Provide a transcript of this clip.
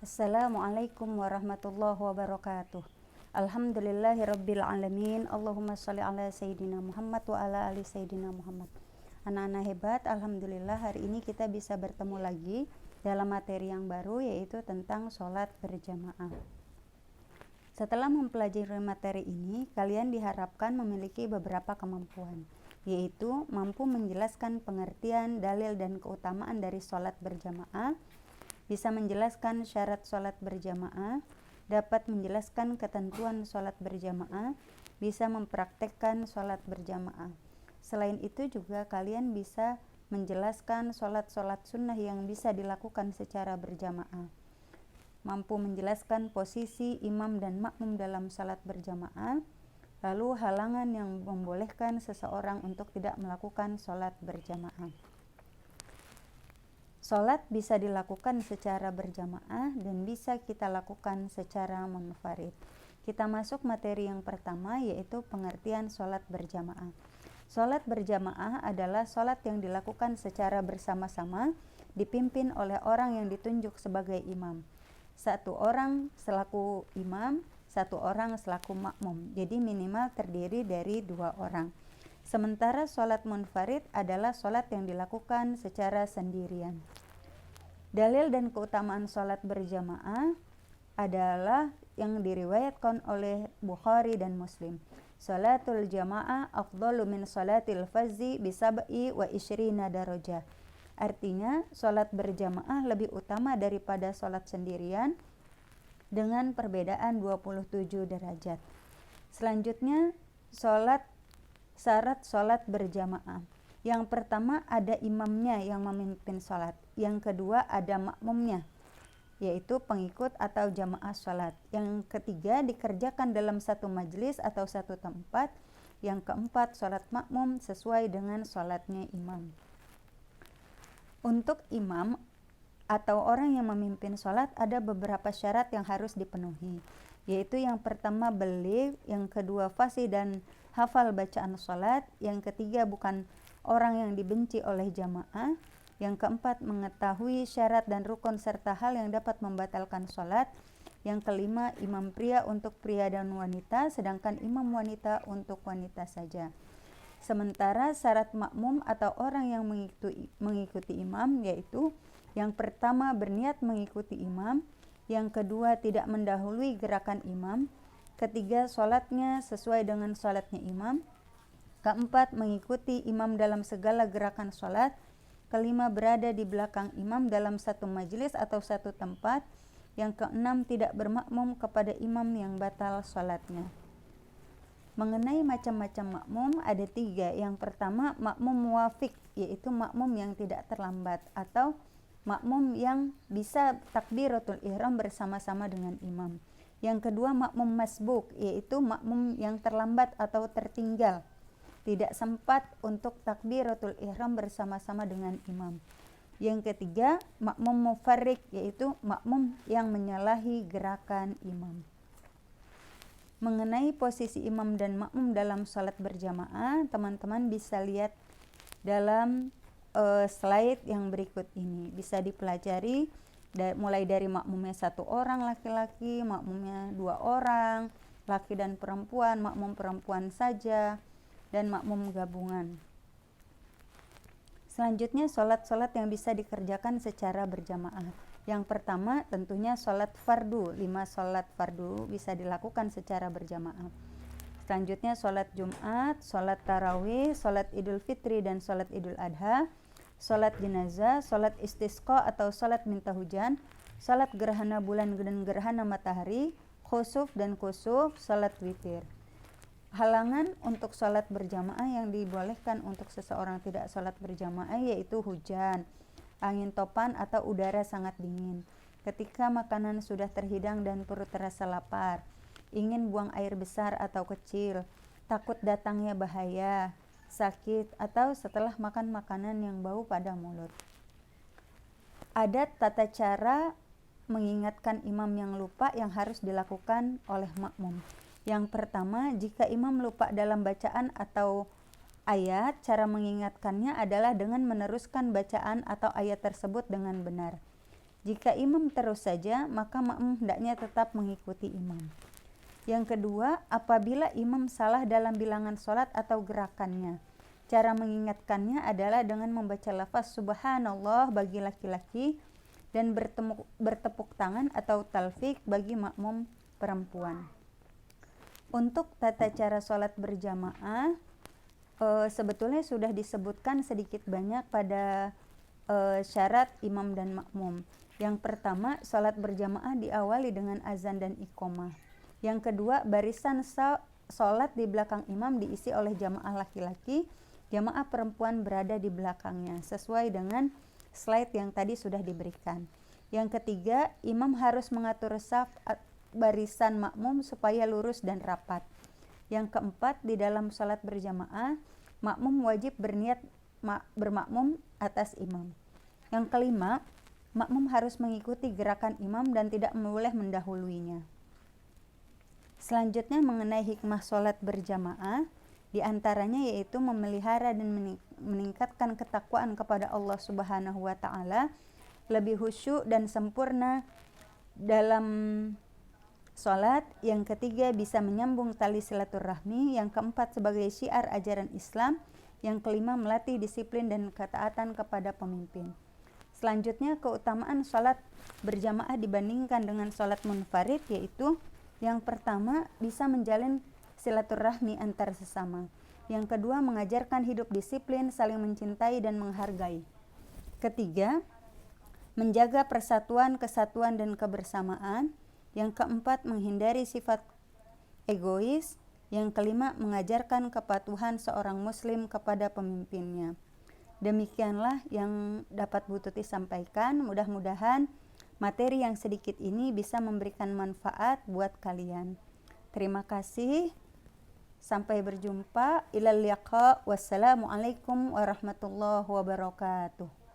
Assalamualaikum warahmatullahi wabarakatuh. Alhamdulillahirabbil alamin. Allahumma shalli ala sayyidina Muhammad wa ala ali sayyidina Muhammad. Anak-anak hebat, alhamdulillah hari ini kita bisa bertemu lagi dalam materi yang baru, yaitu tentang sholat berjamaah. Setelah mempelajari materi ini, kalian diharapkan memiliki beberapa kemampuan, yaitu mampu menjelaskan pengertian, dalil, dan keutamaan dari sholat berjamaah, bisa menjelaskan syarat sholat berjamaah, dapat menjelaskan ketentuan sholat berjamaah, bisa mempraktekkan sholat berjamaah. Selain itu juga kalian bisa menjelaskan sholat-sholat sunnah yang bisa dilakukan secara berjamaah, mampu menjelaskan posisi imam dan makmum dalam sholat berjamaah, lalu halangan yang membolehkan seseorang untuk tidak melakukan sholat berjamaah. Sholat bisa dilakukan secara berjamaah dan bisa kita lakukan secara munfarid. Kita masuk materi yang pertama, yaitu pengertian sholat berjamaah. Sholat berjamaah adalah sholat yang dilakukan secara bersama-sama, dipimpin oleh orang yang ditunjuk sebagai imam. Satu orang selaku imam, satu orang selaku makmum. Jadi minimal terdiri dari 2 orang. Sementara sholat munfarid adalah sholat yang dilakukan secara sendirian. Dalil dan keutamaan sholat berjamaah adalah yang diriwayatkan oleh Bukhari dan Muslim. Sholatul jamaah afdalu min sholatil fazzi bisab'i wa isyrina darajah. Artinya, sholat berjamaah lebih utama daripada sholat sendirian dengan perbedaan 27 derajat. Selanjutnya, syarat sholat berjamaah. Yang pertama ada imamnya yang memimpin sholat. Yang kedua ada makmumnya, yaitu pengikut atau jamaah sholat. Yang ketiga dikerjakan dalam satu majelis atau satu tempat. Yang keempat sholat makmum sesuai dengan sholatnya imam. Untuk imam atau orang yang memimpin sholat ada beberapa syarat yang harus dipenuhi, yaitu yang pertama beligh, yang kedua fasih dan hafal bacaan sholat, yang ketiga bukan orang yang dibenci oleh jamaah, yang keempat mengetahui syarat dan rukun serta hal yang dapat membatalkan sholat, yang kelima imam pria untuk pria dan wanita, sedangkan imam wanita untuk wanita saja. Sementara syarat makmum atau orang yang mengikuti imam, yaitu yang pertama berniat mengikuti imam, yang kedua tidak mendahului gerakan imam, ketiga sholatnya sesuai dengan sholatnya imam, keempat mengikuti imam dalam segala gerakan sholat, kelima berada di belakang imam dalam satu majelis atau satu tempat, yang keenam tidak bermakmum kepada imam yang batal sholatnya. Mengenai macam-macam makmum ada 3. Yang pertama makmum muwafiq, yaitu makmum yang tidak terlambat, atau makmum yang bisa takbiratul ihram bersama-sama dengan imam. Yang kedua makmum masbuk, yaitu makmum yang terlambat atau tertinggal, tidak sempat untuk takbiratul ihram bersama-sama dengan imam. Yang ketiga makmum mufarriq, yaitu makmum yang menyalahi gerakan imam. Mengenai posisi imam dan makmum dalam sholat berjamaah, teman-teman bisa lihat dalam slide yang berikut ini. Bisa dipelajari mulai dari makmumnya 1 orang laki-laki, makmumnya 2 orang laki dan perempuan, makmum perempuan saja, dan makmum gabungan. Selanjutnya sholat-sholat yang bisa dikerjakan secara berjamaah. Yang pertama tentunya sholat fardu. 5 sholat fardu bisa dilakukan secara berjamaah. Selanjutnya sholat Jumat, sholat tarawih, sholat Idul Fitri dan sholat Idul Adha, sholat jenazah, sholat istisqa atau sholat minta hujan, sholat gerhana bulan dan gerhana matahari, khusuf dan kusuf, sholat witir. Halangan untuk sholat berjamaah yang dibolehkan untuk seseorang tidak sholat berjamaah yaitu hujan, angin topan atau udara sangat dingin, ketika makanan sudah terhidang dan perut terasa lapar, ingin buang air besar atau kecil, takut datangnya bahaya, sakit, atau setelah makan makanan yang bau pada mulut. Ada tata cara mengingatkan imam yang lupa yang harus dilakukan oleh makmum. Yang pertama, jika imam lupa dalam bacaan atau ayat, cara mengingatkannya adalah dengan meneruskan bacaan atau ayat tersebut dengan benar. Jika imam terus saja, maka makmum hendaknya tetap mengikuti imam. Yang kedua, apabila imam salah dalam bilangan sholat atau gerakannya. Cara mengingatkannya adalah dengan membaca lafaz subhanallah bagi laki-laki dan bertepuk tangan atau talfik bagi makmum perempuan. Untuk tata cara sholat berjamaah, sebetulnya sudah disebutkan sedikit banyak pada syarat imam dan makmum. Yang pertama, sholat berjamaah diawali dengan azan dan iqomah. Yang kedua, barisan sholat di belakang imam diisi oleh jamaah laki-laki, jamaah perempuan berada di belakangnya, sesuai dengan slide yang tadi sudah diberikan. Yang ketiga, imam harus mengatur saf barisan makmum supaya lurus dan rapat. Yang keempat, di dalam sholat berjamaah, makmum wajib berniat bermakmum atas imam. Yang kelima, makmum harus mengikuti gerakan imam dan tidak boleh mendahuluinya. Selanjutnya mengenai hikmah sholat berjamaah, di antaranya yaitu memelihara dan meningkatkan ketakwaan kepada Allah Subhanahu wa taala, lebih khusyuk dan sempurna dalam sholat. Yang ketiga, bisa menyambung tali silaturahmi. Yang keempat, sebagai syiar ajaran Islam. Yang kelima, melatih disiplin dan ketaatan kepada pemimpin. Selanjutnya, keutamaan sholat berjamaah dibandingkan dengan sholat munfarid, yaitu yang pertama, bisa menjalin silaturahmi antar sesama. Yang kedua, mengajarkan hidup disiplin, saling mencintai dan menghargai. Ketiga, menjaga persatuan, kesatuan dan kebersamaan. Yang keempat, menghindari sifat egois. Yang kelima, mengajarkan kepatuhan seorang muslim kepada pemimpinnya. Demikianlah yang dapat Bu Tuti sampaikan. Mudah-mudahan materi yang sedikit ini bisa memberikan manfaat buat kalian. Terima kasih. Sampai berjumpa. Ilal liqa. Wassalamualaikum warahmatullahi wabarakatuh.